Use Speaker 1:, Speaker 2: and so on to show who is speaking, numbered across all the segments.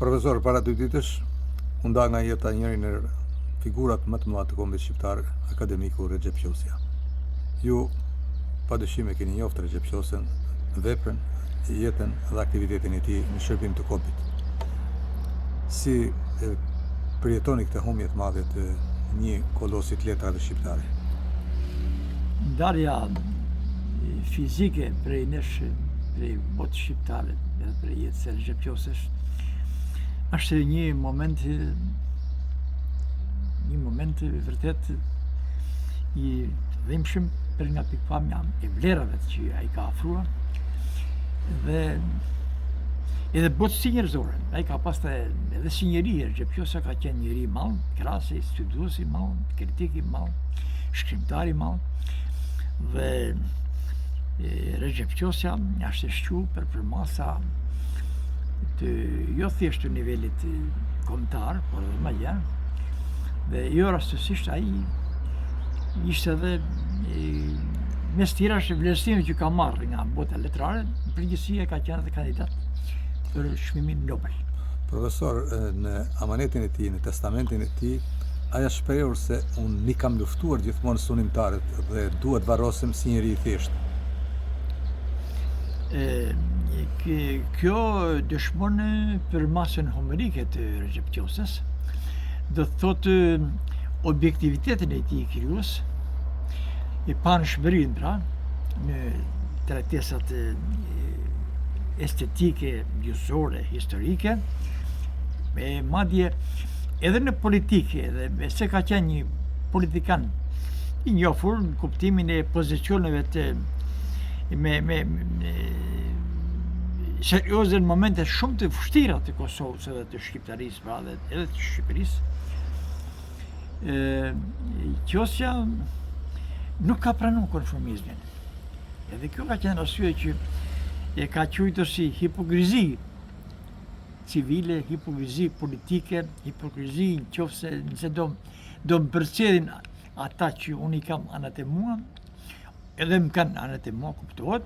Speaker 1: Profesor, para 2 ditësh, u nda nga jeta njëri në figurat më të mëdha të kombit shqiptar, akademiku Recep Qosja. Ju padyshim e keni njohur Recep Qosjen, veprën, jetën dhe aktivitetin e tij në shërbim të kombit. Si përjetoni këtë humje të madhe të një kolosi të letrave shqiptare?
Speaker 2: Ndarja fizike prej nesh, prej botë shqiptare, edhe prej jetës së Recep Qosjes, është një moment vërtet i dhimbshëm për nga pikpamja e vlerave që ai ka ofruar dhe edhe botësi njerëzore. Ai ka pasur edhe si njeri, Recep Qosja ka qenë njeri i madh, krahas, studios i madh, kritik i madh, shkrimtar i madh dhe Recep Qosja është shquar për përmasa të jo thjesht të nivelit kombëtar, por edhe më gjatë. Dhe jo rastësisht ai ishte edhe mes tjerash vlerësime që ka marrë nga bota letrare, në përgjithësi ka qenë edhe kandidat për çmimin Nobel.
Speaker 1: Profesor, në amanetin e tij, në testamentin e tij, ai është shprehur se unë i kam luftuar gjithmonë sunimtarët dhe duhet varrosim si njeri i thjeshtë.
Speaker 2: Kjo dëshmon për masën homerike të Recep Qosjes, do të thotë objektivitetin e tij krijues, e panshmërinë pra në tretesat estetike, gjysore, historike, madje edhe në politikë, edhe se ka qenë një politikan i njohur në kuptimin e pozicioneve të serioze në momente shumë të vështira të Kosovës edhe të shqiptarisë, pra edhe të Shqipërisë. Qosja nuk ka pranuar konformizmin. Edhe kjo ka qenë arsye që e ka quajtur si hipokrizi civile, hipokrizi politike, hipokrizi nëse do më përcjellin ata që unë i kam anatemuar, edhe më kanë anatemuar, kuptohet,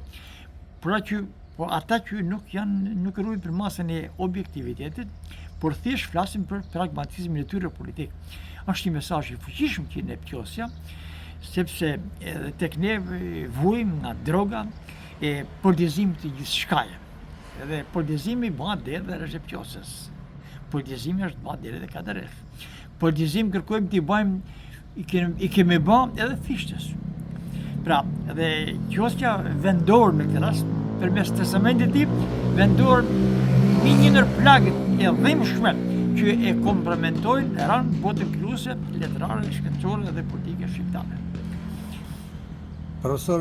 Speaker 2: por ata që nuk rruajnë për masën e objektivitetit, por thjesht flasin për pragmatizmin e tyre politik. Është një mesazh i fuqishëm që jep Qosja, sepse edhe tek ne vuajmë nga droga e politizimit të gjithçkaje. Edhe politizimi bëhet deri dhe Recep Qosjes. Politizimi është bëhet deri dhe Kadyref. Politizim kërkojmë t'i bëjmë, i kemi bën edhe thishtes. Pra, edhe Qosja vendor në këtë rast, përmes testamentit të tij, vendor një ndër plagët e dhimbshme që e kompromentojnë rënë botën krijuese, letrare, shkencore dhe politike shqiptare.
Speaker 1: Profesor,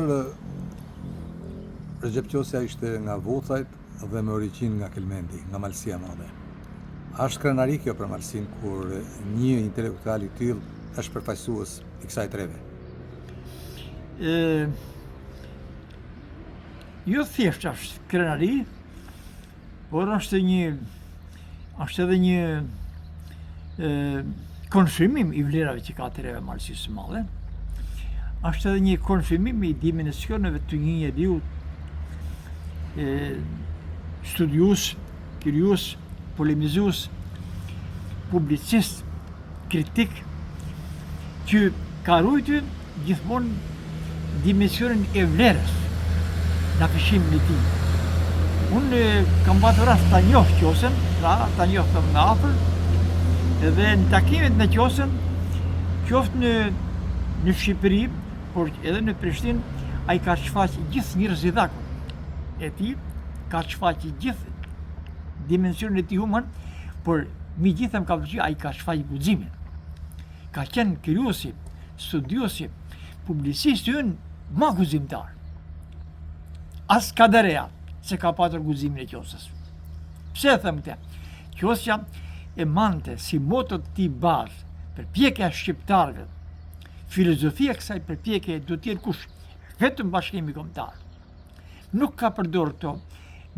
Speaker 1: Recep Qosja ishte nga Vucajt dhe me origjinë nga Kelmendi, nga Malësia e Madhe. A është krenari kjo për Malësinë kur një intelektual i tillë është përfaqësues i kësaj treve?
Speaker 2: Jo thjesht është krenari, por është edhe një konfirmim i vlerave që ka treve Malësisë së Madhe. Është edhe një konfirmim i dimensioneve të një njeriu studiues, krijues, polemizues, publicist, kritik, që ka ruajtur gjithmonë dimensionin e vlerës në afishimin e tij. Unë kam pasur rast ta njoh Qosjen, ta njoh nga afër, edhe në takimet me Qosjen, qoftë në Shqipëri, por edhe në Prishtinë, ai ka shfaqur gjithë njerëzidhakun e tij, ka shfaqur gjithë dimensionin e tij human, por megjithatë më ka pëlqyer ai ka shfaqur guximin. Ka qenë krijuesi, studiosi, publicist ynë ma guzimtar. As Kaderea se ka patur guximin e Qosjes. Pse e them këtë? Qosja e mante si moto të tij bazë përpjekja e shqiptarëve. Filozofia e kësaj përpjekje do të jetë kush? Vetëm Bashkimi Kombëtar. Nuk ka përdorur këto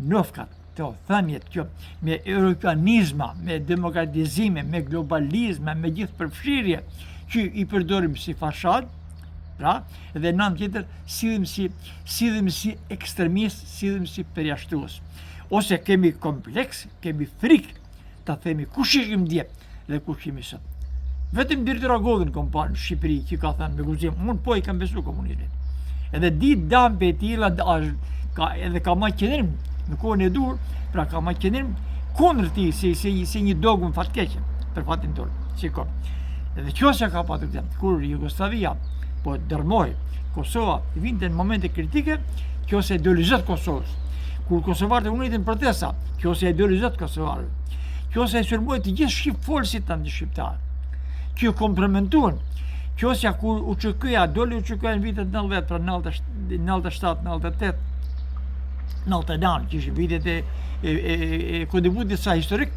Speaker 2: nofkat, këto thënjet kjo me europianizma, me demokratizime, me globalizme, me gjithë përfshirje që i përdorim si fashad, pra, dhe në anë tjetër sidhim si ekstremist, sidhim si përjashtues. Ose kemi kompleks, kemi frikë ta themi kush ishim dje dhe kush jemi sot. Vetëm Birti Ragovin kom parë në Shqipëri që ka thënë me guzim, unë po i kam besu komunizmin. Edhe ditë dam për tila edhe ka ma qenim në kohën e dur, pra ka ma qenim kundër ti si një dogmë fatkeqe për fatin tonë, shikon. Edhe qosja ka patur këtë, kur Jugoslavia po dërmoj Kosova vinte në momente kritike, qosja ideolizat Kosovës. Kur kosovarët unitin protesta, qosja ideolizat Kosovarët. Qosja e sërmoj të gjithë shqipfolësit të shqiptarë. Kjo komplementuan. Qosja kur UÇK-ja doli UÇK-ja në vitet 90, pra 97, 98, 99, që ishin vitet e kontributit sa historik,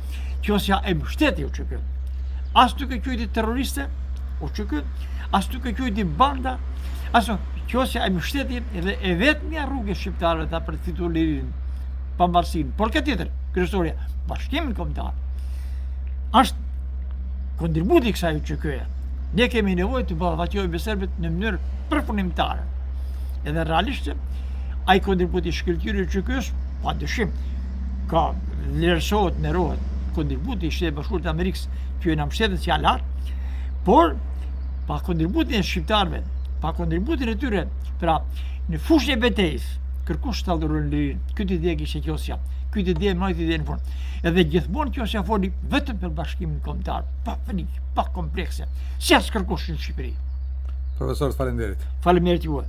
Speaker 2: qosja e mbështeti UÇK. As nuk e quajti terroriste UÇK, as nuk e quajti banda, qosja e mbështeti edhe e vetmja rrugë shqiptarëve ta për të fituar lirinë, pavarësinë. Por këtë tjetër, kryesorja, Bashkimin Kombëtar, është kontributi i kësaj UÇK-ja. Ne kemi nevojë të ballafaqojmë serbët në mënyrë përfunimtare. Edhe realisht ai kontributi i shkëlqyrë i UÇK-s, padyshim, ka vlerësohet, nderohet. Kontributi i Shtetit Bashkuar të Amerikës që na mbështetet që janë lart, por pa kontributin e shqiptarëve, pa kontributin e tyre, pra në fushën e betejës, kërkush të adhuron lirinë. Këtë ide kishte qosja. Këtë ide majti ide në fund. Edhe gjithmonë qosja foli vetëm për Bashkimin Kombëtar, pa frikë, pa komplekse. Si as kërkush në Shqipëri.
Speaker 1: Profesor, faleminderit.
Speaker 2: Faleminderit juve.